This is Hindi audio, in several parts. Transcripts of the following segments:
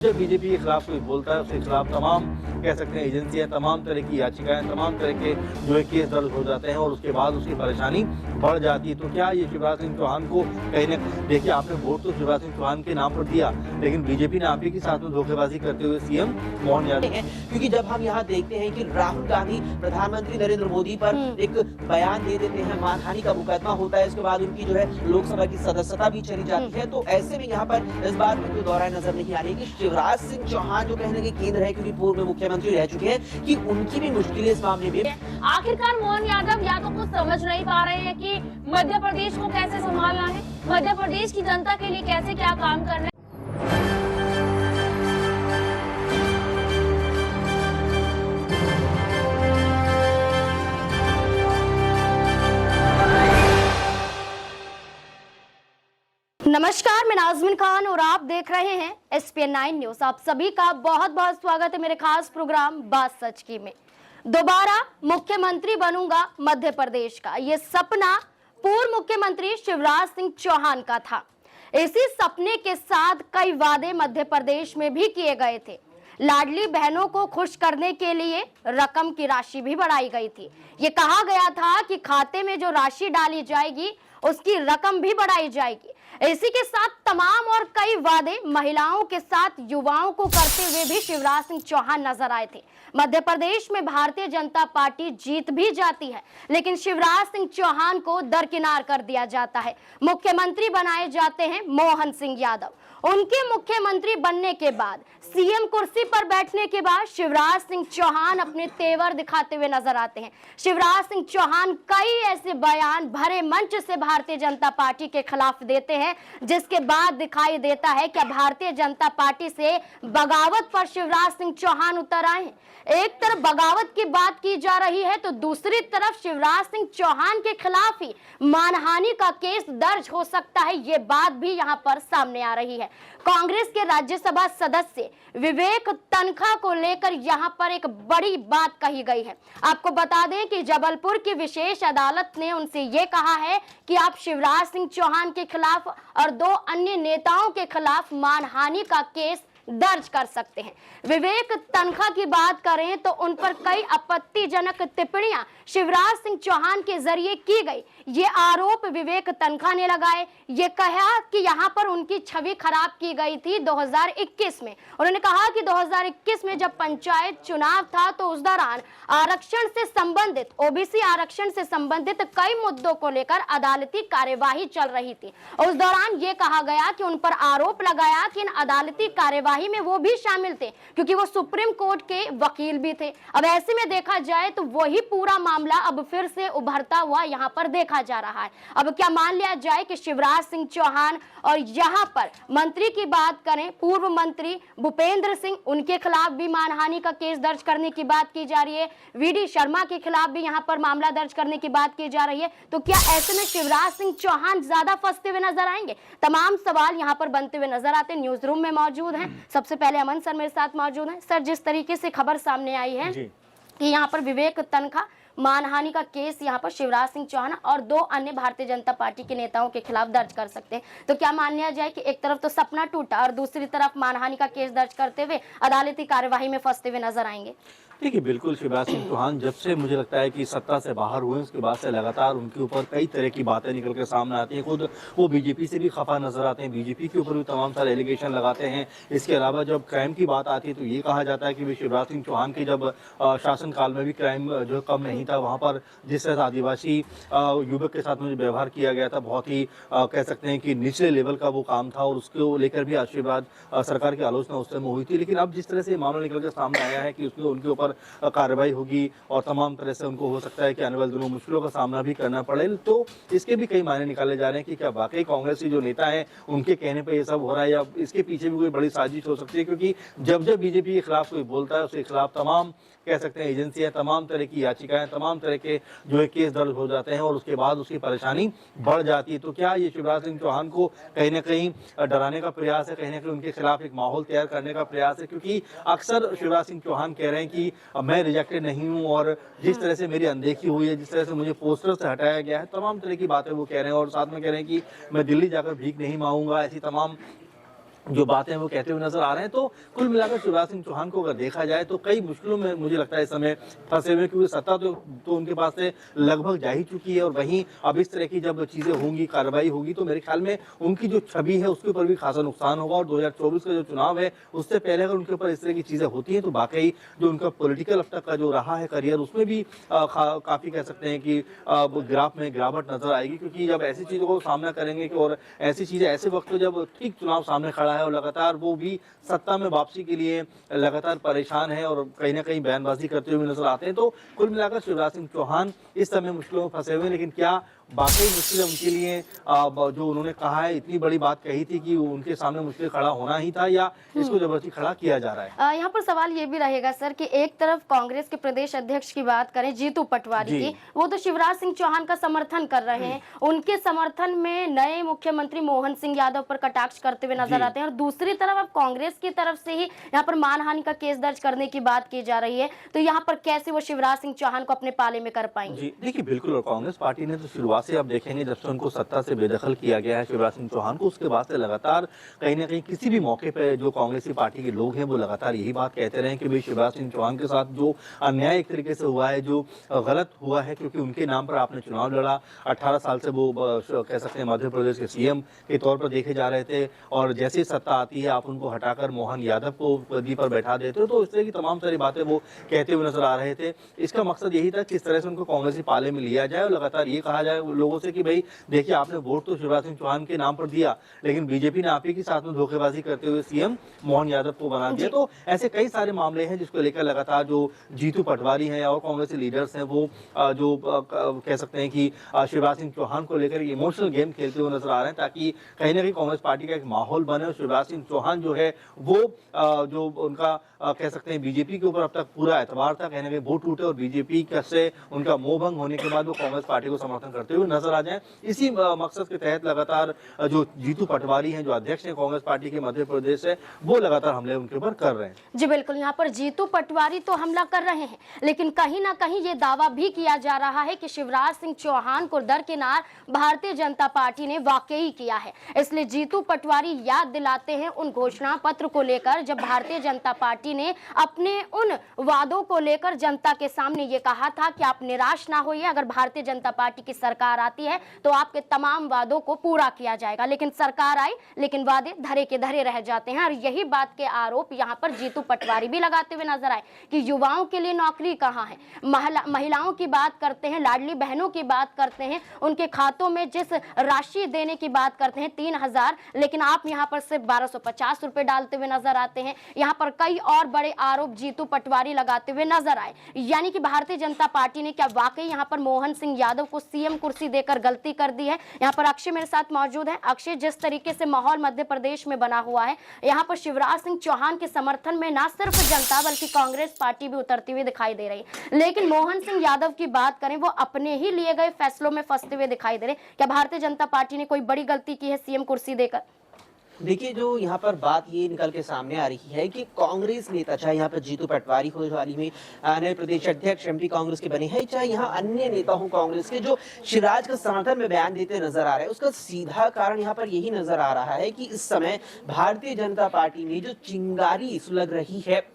जब बीजेपी के खिलाफ कोई बोलता है उसके खिलाफ तमाम कह सकते हैं एजेंसियां, तमाम तरह की याचिकाएं, तमाम तरह के जो है केस दर्ज हो जाते हैं और उसके बाद उसकी परेशानी बढ़ जाती है। तो क्या ये शिवराज सिंह चौहान को कहीं ना देखिए, आपने वोट तो शिवराज सिंह चौहान के नाम पर दिया, लेकिन बीजेपी ने आप ही के साथ में धोखेबाजी करते हुए सीएम मोहन यादव हैं, क्योंकि जब हम यहाँ देखते हैं कि राहुल गांधी प्रधानमंत्री नरेंद्र मोदी पर एक बयान दे देते हैं, मानहानि का मुकदमा होता है, इसके बाद उनकी जो है लोकसभा की सदस्यता भी चली जाती है। तो ऐसे में यहाँ पर इस बात में कोई दोहराए नजर नहीं आ रही कि शिवराज सिंह चौहान जो कहने के केंद्र है, क्योंकि पूर्व मुख्यमंत्री रह चुके हैं, कि उनकी भी मुश्किलें इस मामले में। आखिरकार मोहन यादव या तो कुछ समझ नहीं पा रहे हैं कि मध्य प्रदेश को कैसे संभालना है, मध्य प्रदेश की जनता के लिए कैसे क्या काम करना है। नमस्कार, मैं नाज़मीन खान और आप देख रहे हैं SPN 9 न्यूज। आप सभी का बहुत बहुत स्वागत है मेरे खास प्रोग्राम बात सच की में। दोबारा मुख्यमंत्री बनूंगा मध्य प्रदेश का, ये सपना पूर्व मुख्यमंत्री शिवराज सिंह चौहान का था। इसी सपने के साथ कई वादे मध्य प्रदेश में भी किए गए थे। लाडली बहनों को खुश करने के लिए रकम की राशि भी बढ़ाई गई थी। ये कहा गया था कि खाते में जो राशि डाली जाएगी उसकी रकम भी बढ़ाई जाएगी। इसी के साथ तमाम और कई वादे महिलाओं के साथ युवाओं को करते हुए भी शिवराज सिंह चौहान नजर आए थे। मध्य प्रदेश में भारतीय जनता पार्टी जीत भी जाती है, लेकिन शिवराज सिंह चौहान को दरकिनार कर दिया जाता है। मुख्यमंत्री बनाए जाते हैं मोहन सिंह यादव। उनके मुख्यमंत्री बनने के बाद, सीएम कुर्सी पर बैठने के बाद शिवराज सिंह चौहान अपने तेवर दिखाते हुए नजर आते हैं। शिवराज सिंह चौहान कई ऐसे बयान भरे मंच से भारतीय जनता पार्टी के खिलाफ देते हैं, जिसके बाद दिखाई देता है कि भारतीय जनता पार्टी से बगावत पर शिवराज सिंह चौहान उतर आए हैं। एक तरफ बगावत की बात की जा रही है तो दूसरी तरफ शिवराज सिंह चौहान के खिलाफ ही मानहानि का केस दर्ज हो सकता है, ये बात भी यहां पर सामने आ रही है। कांग्रेस के राज्यसभा सदस्य विवेक तनखा को लेकर यहां पर एक बड़ी बात कही गई है। आपको बता दें कि जबलपुर की विशेष अदालत ने उनसे ये कहा है कि आप शिवराज सिंह चौहान के खिलाफ और 2 अन्य नेताओं के खिलाफ मानहानि का केस दर्ज कर सकते हैं। विवेक तनखा की बात करें तो उन पर कई आपत्तिजनक टिप्पणियां शिवराज सिंह चौहान के जरिए की गई। ये आरोप विवेक तनखा ने लगाए। ये कहा कि यहां पर उनकी छवि खराब की गई थी 2021 में। उन्होंने कहा कि 2021 में जब पंचायत चुनाव था तो उस दौरान आरक्षण से संबंधित, ओबीसी आरक्षण से संबंधित कई मुद्दों को लेकर अदालती कार्यवाही चल रही थी। उस दौरान ये कहा गया कि उन पर आरोप लगाया कि इन अदालती कार्यवाही में वो भी शामिल थे, क्योंकि वो सुप्रीम कोर्ट के वकील भी थे। अब ऐसे में देखा जाए तो वही पूरा मामला अब फिर से उभरता हुआ यहां पर देखा जा रहा है। अब क्या मान लिया जाए कि शिवराज सिंह चौहान और यहां पर मंत्री की बात करें, पूर्व मंत्री भूपेंद्र सिंह, उनके खिलाफ भी मानहानि का केस दर्ज करने की बात की जा रही है। वीडी शर्मा के खिलाफ भी यहां पर मामला दर्ज करने की बात की जा रही है। तो क्या ऐसे में शिवराज सिंह चौहान ज्यादा फंसते हुए नजर आएंगे? तमाम सवाल यहां पर बनते हुए नजर आते हैं। न्यूज रूम में मौजूद हैं सबसे पहले अमन सर मेरे साथ मौजूद हैं। सर, जिस तरीके से खबर सामने आई है कि यहाँ पर विवेक तनखा मानहानि का केस यहाँ पर शिवराज सिंह चौहान और 2 अन्य भारतीय जनता पार्टी के नेताओं के खिलाफ दर्ज कर सकते हैं, तो क्या मान लिया जाए कि एक तरफ तो सपना टूटा और दूसरी तरफ मानहानि का केस दर्ज करते हुए अदालती कार्यवाही में फंसते हुए नजर आएंगे? देखिए, बिल्कुल शिवराज सिंह चौहान जब से मुझे लगता है कि सत्ता से बाहर हुए उसके बाद से लगातार उनके ऊपर कई तरह की बातें निकल कर सामने आती हैं। खुद वो बीजेपी से भी खफा नजर आते हैं, बीजेपी के ऊपर भी तमाम सारे एलिगेशन लगाते हैं। इसके अलावा जब क्राइम की बात आती है तो ये कहा जाता है कि शिवराज सिंह चौहान के जब शासनकाल में भी क्राइम जो कम नहीं था, वहाँ पर जिस तरह आदिवासी युवक के साथ में व्यवहार किया गया था, बहुत ही कह सकते हैं कि निचले लेवल का वो काम था और उसको लेकर भी आशीर्वाद सरकार की आलोचना उस समय हुई थी। लेकिन अब जिस तरह से मामला निकल कर सामने आया है कि उसमें उनके ऊपर कार्रवाई होगी और तमाम तरह से उनको हो सकता है कि आने वाले दिनों मुश्किलों का सामना भी करना पड़े, तो इसके भी कई मायने निकाले जा रहे हैं कि क्या वाकई कांग्रेस के जो नेता हैं उनके कहने पर ये सब हो रहा है या इसके पीछे भी कोई बड़ी साजिश हो सकती है। क्योंकि जब जब बीजेपी के खिलाफ कोई बोलता है उसके खिलाफ तमाम कह सकते हैं एजेंसियां, तमाम तरह की याचिकाएं, तमाम तरह के जो है केस दर्ज हो जाते हैं और उसके बाद उसकी परेशानी बढ़ जाती है। तो क्या ये शिवराज सिंह चौहान को कहीं ना कहीं डराने का प्रयास है, कहीं ना कहीं उनके खिलाफ एक माहौल तैयार करने का प्रयास है? क्योंकि अक्सर शिवराज सिंह चौहान कह रहे हैं कि मैं रिजेक्टेड नहीं हूं और जिस तरह से मेरी अनदेखी हुई है, जिस तरह से मुझे पोस्टर से हटाया गया है, तमाम तरह की बातें वो कह रहे हैं और साथ में कह रहे हैं कि मैं दिल्ली जाकर भीख नहीं मांगूंगा। ऐसी तमाम जो बातें वो कहते हुए नजर आ रहे हैं। तो कुल मिलाकर शिवराज सिंह चौहान को अगर देखा जाए तो कई मुश्किलों में मुझे लगता है इस समय फंसे हुए, क्योंकि सत्ता तो उनके पास से लगभग जा ही चुकी है, और वहीं अब इस तरह की जब चीजें होंगी, कार्रवाई होगी, तो मेरे ख्याल में उनकी जो छवि है उसके ऊपर भी खासा नुकसान होगा। और 2024 का जो चुनाव है उससे पहले अगर उनके ऊपर इस तरह की चीजें होती हैं तो वाकई जो उनका पॉलिटिकल अब तक का जो रहा है करियर, उसमें भी काफी कह सकते हैं कि ग्राफ में गिरावट नजर आएगी, क्योंकि जब ऐसी चीजों को सामना करेंगे कि और ऐसी चीजें ऐसे वक्त जब ठीक चुनाव सामने खड़ा है और लगातार वो भी सत्ता में वापसी के लिए लगातार परेशान है और कहीं ना कहीं बयानबाजी करते हुए नजर आते हैं, तो कुल मिलाकर शिवराज सिंह चौहान इस समय मुश्किलों में फंसे हुए हैं। लेकिन क्या वाकई मुश्किल उनके लिए जो उन्होंने कहा है, इतनी बड़ी बात कही थी कि उनके सामने मुश्किल खड़ा होना ही था, या इसको जबरदस्ती खड़ा किया जा रहा है? यहाँ पर सवाल ये भी रहेगा सर कि एक तरफ कांग्रेस के प्रदेश अध्यक्ष की बात करें, जीतू पटवारी की, वो तो शिवराज सिंह चौहान का समर्थन कर रहे हैं, उनके समर्थन में नए मुख्यमंत्री मोहन सिंह यादव पर कटाक्ष करते हुए नजर आते हैं, और दूसरी तरफ अब कांग्रेस की तरफ से ही यहाँ पर मानहानि का केस दर्ज करने की बात की जा रही है। तो यहाँ पर कैसे वो शिवराज सिंह चौहान को अपने पाले में कर पाएंगे? जी देखिए, बिल्कुल, और कांग्रेस पार्टी ने तो शुरुआत से आप देखेंगे जब से उनको सत्ता से बेदखल किया गया है शिवराज सिंह चौहान को, उसके बाद से लगातार कहीं ना कहीं किसी भी मौके पे जो कांग्रेसी पार्टी के लोग हैं वो लगातार यही बात कहते रहे कि भाई शिवराज सिंह चौहान के साथ जो अन्याय एक तरीके से हुआ है, जो गलत हुआ है, क्योंकि उनके नाम पर आपने चुनाव लड़ा, 18 साल से वो कह सकते हैं मध्य प्रदेश के सीएम के तौर पर देखे जा रहे थे, और जैसे सत्ता आती है आप उनको हटाकर मोहन यादव को पदवी पर बैठा देते हो, तो इस तरह की तमाम सारी बातें वो कहते हुए नजर आ रहे थे। इसका मकसद यही था किस तरह से उनको कांग्रेसी पाले में लिया जाए और लगातार ये कहा जाए लोगों से कि भाई देखिए आपने वोट तो शिवराज सिंह चौहान के नाम पर दिया, लेकिन बीजेपी ने आप ही के साथ में धोखेबाजी करते हुए सीएम मोहन यादव को बना दिया। तो ऐसे कई सारे मामले हैं जिसको लेकर लगातार जो जीतू पटवारी हैं और कांग्रेसी लीडर्स हैं वो जो कह सकते हैं कि शिवराज सिंह चौहान को लेकर इमोशनल गेम खेलते हुए नजर आ रहे हैं, ताकि कहीं ना कहीं कांग्रेस पार्टी का एक माहौल बने और शिवराज सिंह चौहान जो है वो जो उनका कह सकते हैं बीजेपी के ऊपर अब तक पूरा एतबार था, कहीं ना कहीं वोट टूटे और बीजेपी से उनका मोह भंग होने के बाद वो कांग्रेस पार्टी को समर्थन करते हुए नजर आ जाए। इसी मकसद के तहत लगातार जो जीतू पटवारी हैं, जो अध्यक्ष हैं कांग्रेस पार्टी के मध्य प्रदेश से, वो लगातार हमले उनके ऊपर कर रहे हैं। जी बिल्कुल, यहाँ पर जीतू पटवारी तो हमला कर रहे हैं, लेकिन कहीं ना कहीं ये दावा भी किया जा रहा है कि शिवराज सिंह चौहान को दरकिनार भारतीय जनता पार्टी ने वाकई किया है। इसलिए जीतू पटवारी याद दिलाते हैं उन घोषणा पत्र को लेकर जब भारतीय जनता पार्टी ने अपने उन वादों को लेकर जनता के सामने ये कहा था कि आप निराश ना होइए, अगर भारतीय जनता पार्टी की सरकार आती है तो आपके तमाम वादों को पूरा किया जाएगा। लेकिन सरकार आई, लेकिन वादे धरे के धरे रह जाते हैं, और यही बात के आरोप यहाँ पर जीतू पटवारी भी लगाते हुए नजर आए कि युवाओं के लिए नौकरी कहाँ है, महिलाओं की बात करते हैं, लाडली बहनों की बात करते हैं, उनके खातों में जिस राशि देने की बात करते हैं 3000, लेकिन आप यहाँ पर सिर्फ 1250 रुपए डालते हुए नजर आते हैं। यहाँ पर कई और बड़े आरोप जीतू पटवारी लगाते हुए नजर आए। यानी कि भारतीय जनता पार्टी ने क्या वाकई यहाँ पर मोहन सिंह यादव को सीएम कुर्सी देकर गलती कर दी है? यहाँ पर अक्षय मेरे साथ मौजूद है। अक्षय, जिस तरीके से माहौल मध्य प्रदेश में बना हुआ है, यहाँ पर शिवराज सिंह चौहान के समर्थन में न सिर्फ जनता बल्कि कांग्रेस पार्टी भी उतरती हुई दिखाई दे रही है, लेकिन मोहन सिंह यादव की बात करें वो अपने ही लिए गए फैसलों में फंसते हुए दिखाई दे रहे। क्या भारतीय जनता पार्टी ने कोई बड़ी गलती की है सीएम कुर्सी देकर? देखिए, जो यहाँ पर बात ये निकल के सामने आ रही है कि कांग्रेस नेता, चाहे यहाँ पर जीतू पटवारी हो जो हाल ही में नए प्रदेश अध्यक्ष एमपी कांग्रेस के बने हैं, चाहे यहाँ अन्य नेता हो कांग्रेस के जो शिवराज के समर्थन में बयान देते नजर आ रहे हैं, उसका सीधा कारण यहाँ पर यही नजर आ रहा है कि इस समय भारतीय जनता पार्टी में जो चिंगारी सुलग रही है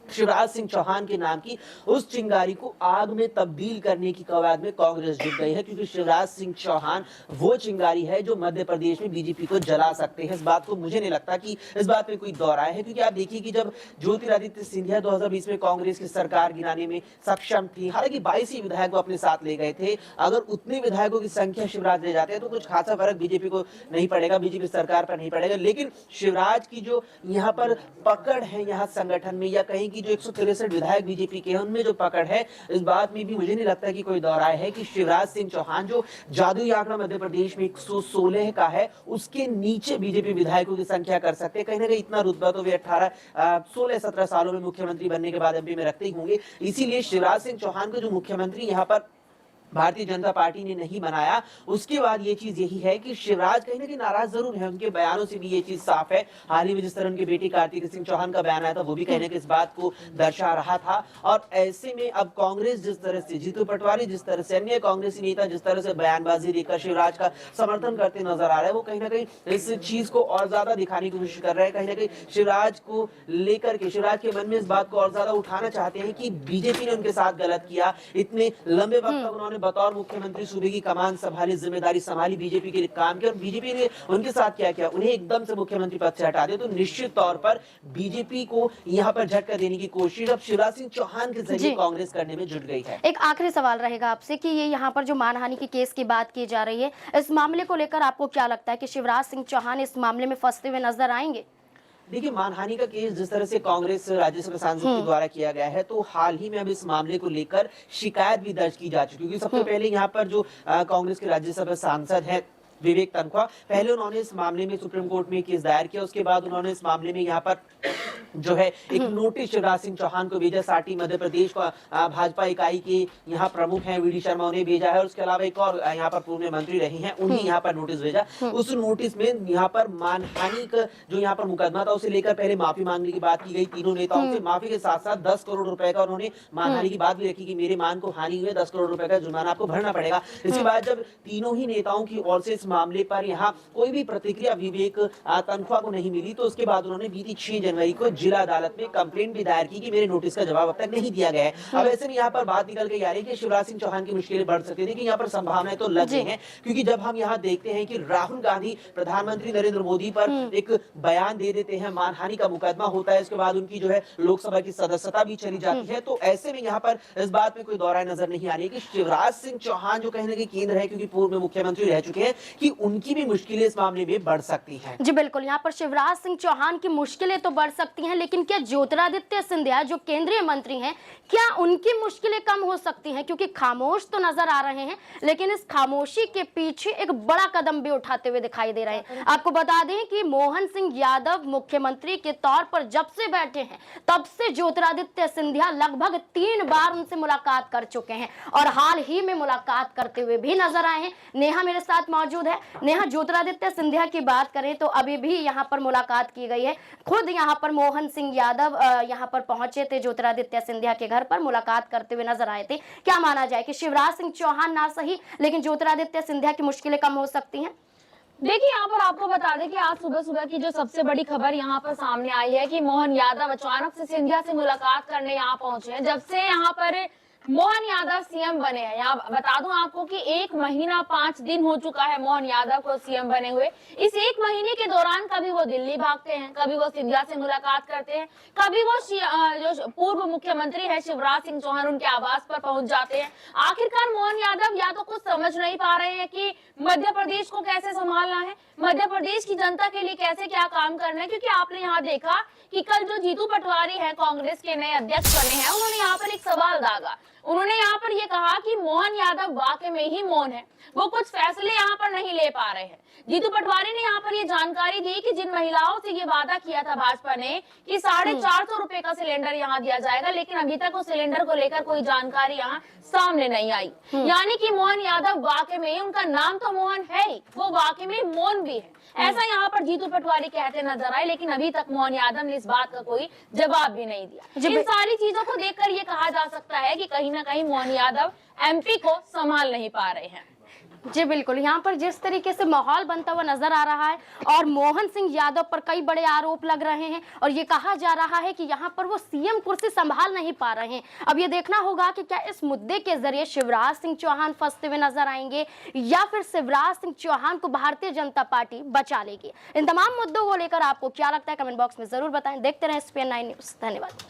शिवराज सिंह चौहान के नाम की, उस चिंगारी को आग में तब्दील करने की कवायद में कांग्रेस जुट गई है, क्योंकि शिवराज सिंह चौहान वो चिंगारी है जो मध्य प्रदेश में बीजेपी को जला सकते हैं। इस बात को मुझे नहीं लगता कि इस बात पे कोई दो राय है, क्योंकि आप देखिए कि जब ज्योतिरादित्य सिंधिया 2020 में कांग्रेस की सरकार गिराने में सक्षम थी, हालांकि 22 ही विधायक वो अपने साथ ले गए थे, अगर उतने विधायकों की संख्या शिवराज ले जाते हैं तो कुछ खासा फर्क बीजेपी को नहीं पड़ेगा, बीजेपी सरकार पर नहीं पड़ेगा। लेकिन शिवराज की जो यहाँ पर पकड़ है यहाँ संगठन में, या कहीं की जो 163 विधायक बीजेपी के हैं उनमें जो पकड़ है, इस बात में भी मुझे नहीं लगता कि कोई दो राय है कि शिवराज सिंह चौहान जो जादुई आंकड़ा मध्य प्रदेश में 116 का है, उसके नीचे बीजेपी विधायकों की संख्या कर सकते हैं। कहीं ना कहीं इतना रुतबा तो वे 16-17 सालों में मुख्यमंत्री बनने के बाद एमपी में रखते ही होंगे। इसीलिए शिवराज सिंह चौहान को जो मुख्यमंत्री यहाँ पर भारतीय जनता पार्टी ने नहीं बनाया। उसके बाद ये चीज यही है कि शिवराज कहीं ना कहीं नाराज जरूर है, उनके बयानों से भी ये चीज साफ है। हाल ही में जिस तरह उनके बेटे कार्तिक सिंह चौहान का बयान आया था वो भी कहीं ना कहीं इस बात को दर्शा रहा था। और ऐसे में अब कांग्रेस जिस तरह से, जीतू पटवारी जिस तरह से, अन्य कांग्रेसी नेता जिस तरह से बयानबाजी देकर शिवराज का समर्थन करते नजर आ रहे हैं, वो कहीं ना कहीं इस चीज को और ज्यादा दिखाने की कोशिश कर रहे हैं। कहीं ना कहीं शिवराज को लेकर के, शिवराज के मन में इस बात को और ज्यादा उठाना चाहते हैं कि बीजेपी ने उनके साथ गलत किया। इतने लंबे वक्त तक उन्होंने बतौर मुख्यमंत्री सूबे की कमान संभाली, जिम्मेदारी संभाली, बीजेपी के लिए काम किया और बीजेपी ने उनके साथ क्या किया, उन्हें एकदम से मुख्यमंत्री पद से हटा दिया। तो निश्चित तौर पर बीजेपी को यहाँ पर झटका देने की कोशिश अब शिवराज सिंह चौहान के जरिए कांग्रेस करने में जुट गई है। एक आखिरी सवाल रहेगा आपसे कि ये यहाँ पर जो मानहानि की केस की बात की जा रही है, इस मामले को लेकर आपको क्या लगता है कि शिवराज सिंह चौहान इस मामले में फंसते हुए नजर आएंगे? देखिए, मानहानि का केस जिस तरह से कांग्रेस राज्यसभा सांसद के द्वारा किया गया है, तो हाल ही में अब इस मामले को लेकर शिकायत भी दर्ज की जा चुकी है। क्योंकि सबसे पहले यहाँ पर जो कांग्रेस के राज्यसभा सांसद है विवेक तनख्वाह, पहले उन्होंने इस मामले में सुप्रीम कोर्ट में केस दायर किया। उसके बाद उन्होंने इस मामले में यहाँ पर जो है एक नोटिस शिवराज सिंह चौहान को भेजा। साटी मध्य प्रदेश का भाजपा इकाई के यहाँ प्रमुख हैं वी डी शर्मा, उन्हें भेजा है। और उसके अलावा एक और यहाँ पर पूर्व मंत्री रही हैं, उन्हें यहाँ पर नोटिस भेजा। उस नोटिस में यहाँ पर मानहानि का जो यहाँ पर मुकदमा था उसे लेकर पहले माफी मांगने की बात की गई तीनों नेताओं से। माफी के साथ साथ 10 करोड़ रुपए का उन्होंने मानहानि की बात भी रखी कि मेरे मान को हानि हुई, 10 करोड़ रुपए का जुर्माना आपको भरना पड़ेगा। इसके बाद जब तीनों ही नेताओं की ओर से इस मामले पर यहाँ कोई भी प्रतिक्रिया विवेक तनख्वाह को नहीं मिली, तो उसके बाद उन्होंने बीती 6 जनवरी को जिला अदालत में कंप्लेंट भी दायर की कि मेरे नोटिस का जवाब अब तक नहीं दिया गया है। अब ऐसे में यहाँ पर बात निकल के आ रही है कि शिवराज सिंह चौहान की मुश्किलें बढ़ सकती है। यहाँ पर संभावनाएं तो लग रही हैं, क्योंकि जब हम यहाँ देखते हैं कि राहुल गांधी प्रधानमंत्री नरेंद्र मोदी पर एक बयान दे देते हैं, मानहानि का मुकदमा होता है, इसके बाद उनकी जो है लोकसभा की सदस्यता भी चली जाती है। तो ऐसे में यहाँ पर इस बात में कोई दौराए नजर नहीं आ रही है कि शिवराज सिंह चौहान जो कहीं ना कहीं केंद्र है, क्योंकि पूर्व में मुख्यमंत्री रह चुके हैं, कि उनकी भी मुश्किलें इस मामले में बढ़ सकती हैं। जी बिल्कुल, यहाँ पर शिवराज सिंह चौहान की मुश्किलें तो बढ़ सकती हैं, लेकिन क्या ज्योतिरादित्य सिंधिया जो केंद्रीय मंत्री हैं, क्या उनकी मुश्किलें कम हो सकती हैं? क्योंकि खामोश तो नजर आ रहे हैं, लेकिन इस खामोशी के पीछे एक बड़ा कदम भी उठाते हुए दिखाई दे रहे हैं। आपको बता दें कि मोहन सिंह यादव मुख्यमंत्री के तौर पर जब से बैठे हैं, तब से ज्योतिरादित्य सिंधिया लगभग 3 बार उनसे मुलाकात कर चुके हैं और हाल ही में मुलाकात करते हुए भी नजर आए हैं। नेहा मेरे साथ मौजूद है। नेहा, ज्योतिरादित्य सिंधिया की बात करें तो अभी भी यहाँ पर मुलाकात की गई है। खुद यहाँ पर मोहन सिंह यादव यहाँ पर पहुंचे थे, ज्योतिरादित्य सिंधिया के घर पर मुलाकात करते हुए नजर आए थे। क्या माना जाए कि शिवराज सिंह चौहान ना सही, लेकिन ज्योतिरादित्य सिंधिया की मुश्किलें कम हो सकती हैं? देखिए, यहाँ पर आपको बता दें कि आज सुबह सुबह की जो सबसे बड़ी खबर यहाँ पर सामने आई है कि मोहन यादव अचानक से सिंधिया से मुलाकात करने यहाँ पहुंचे हैं। जब से यहाँ पर मोहन यादव सीएम बने हैं, यहाँ बता दूं आपको कि 1 महीना 5 दिन हो चुका है मोहन यादव को सीएम बने हुए। इस 1 महीने के दौरान कभी वो दिल्ली भागते हैं, कभी वो सिंधिया से मुलाकात करते हैं, कभी वो जो पूर्व मुख्यमंत्री है शिवराज सिंह चौहान उनके आवास पर पहुंच जाते हैं। आखिरकार मोहन यादव या तो कुछ समझ नहीं पा रहे हैं कि मध्य प्रदेश को कैसे संभालना है, मध्य प्रदेश की जनता के लिए कैसे क्या काम करना है। क्योंकि आपने यहाँ देखा कि कल जो जीतू पटवारी है, कांग्रेस के नए अध्यक्ष बने हैं, उन्होंने यहाँ पर एक सवाल दागा। उन्होंने यहाँ पर ये कहा कि मोहन यादव वाकई में ही मौन है, वो कुछ फैसले यहाँ पर नहीं ले पा रहे हैं। जीतू पटवारी ने यहाँ पर ये जानकारी दी कि जिन महिलाओं से ये वादा किया था भाजपा ने कि 450 रुपए का सिलेंडर यहाँ दिया जाएगा, लेकिन अभी तक उस सिलेंडर को लेकर कोई जानकारी यहाँ सामने नहीं आई। यानी कि मोहन यादव वाकई में, उनका नाम तो मोहन है ही, वो वाकई में मौन भी है, ऐसा यहाँ पर जीतू पटवारी कहते नजर आए। लेकिन अभी तक मोहन यादव ने इस बात का कोई जवाब भी नहीं दिया। इन सारी चीजों को देखकर ये कहा जा सकता है कि कहीं ना कहीं मोहन यादव एमपी को संभाल नहीं पा रहे हैं। जी बिल्कुल, यहाँ पर जिस तरीके से माहौल बनता हुआ नजर आ रहा है और मोहन सिंह यादव पर कई बड़े आरोप लग रहे हैं और ये कहा जा रहा है कि यहाँ पर वो सीएम कुर्सी संभाल नहीं पा रहे हैं। अब ये देखना होगा कि क्या इस मुद्दे के जरिए शिवराज सिंह चौहान फंसते हुए नजर आएंगे या फिर शिवराज सिंह चौहान को भारतीय जनता पार्टी बचा लेगी। इन तमाम मुद्दों को लेकर आपको क्या लगता है, कमेंट बॉक्स में जरूर बताएं। देखते रहें SPN9 न्यूज। धन्यवाद।